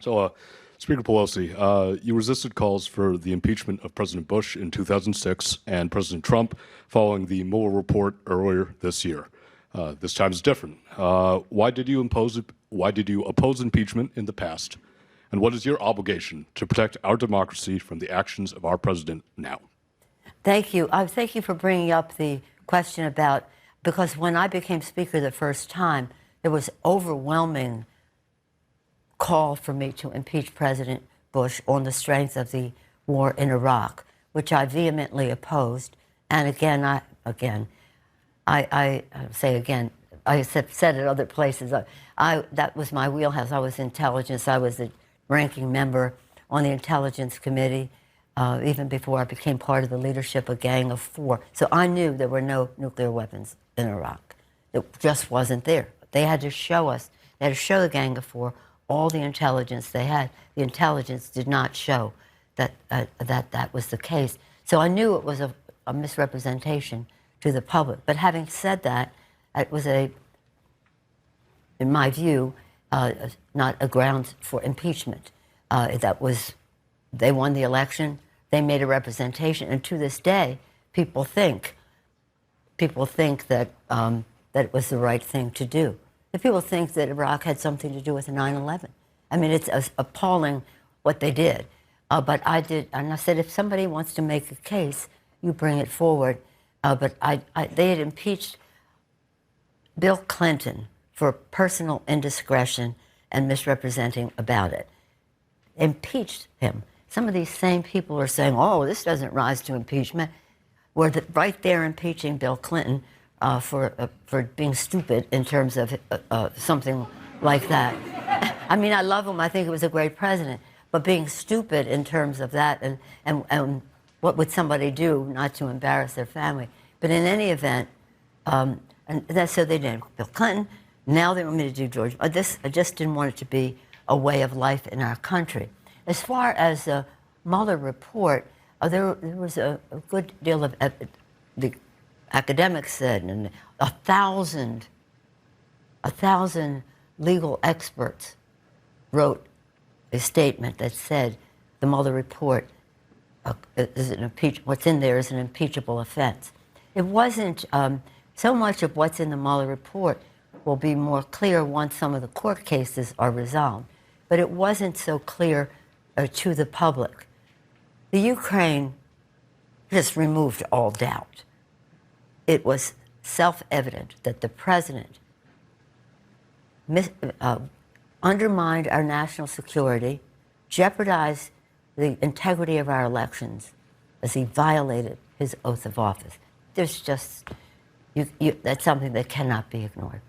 Speaker Pelosi, you resisted calls for the impeachment of President Bush in 2006 and President Trump following the Mueller report earlier this year. This time is different. Why did you oppose impeachment in the past? And what is your obligation to protect our democracy from the actions of our president now? Thank you. Thank you for bringing up the question about, because when I became Speaker the first time, there was overwhelming call for me to impeach President Bush on the strength of the war in Iraq, which I vehemently opposed. And again, I said at other places, that was my wheelhouse. I was intelligence. I was the ranking member on the Intelligence Committee, even before I became part of the leadership of Gang of Four. So I knew there were no nuclear weapons in Iraq. It just wasn't there. They had to show us, they had to show the Gang of Four all the intelligence they had. The intelligence did not show that that was the case. So I knew it was a misrepresentation to the public. But having said that, it was in my view, not a ground for impeachment. They won the election, they made a representation, and to this day, people think that that it was the right thing to do. The people think that Iraq had something to do with 9/11. I mean, it's appalling what they did. But I did, and I said, if somebody wants to make a case, you bring it forward. But they had impeached Bill Clinton for personal indiscretion and misrepresenting about it. Impeached him. Some of these same people are saying, oh, this doesn't rise to impeachment. We're right there impeaching Bill Clinton for being stupid in terms of something like that. I mean, I love him. I think he was a great president. But being stupid in terms of that, and what would somebody do not to embarrass their family? But in any event, so they did Bill Clinton. Now they want me to do George. I just didn't want it to be a way of life in our country. As far as the Mueller report, there was a good deal of the academics said, and 1,000 legal experts wrote a statement that said the Mueller report is an what's in there is an impeachable offense. It wasn't so much of what's in the Mueller report will be more clear once some of the court cases are resolved, but it wasn't so clear to the public. The Ukraine just removed all doubt. It was self-evident that the president undermined our national security, jeopardized the integrity of our elections as he violated his oath of office. There's just, that's something that cannot be ignored.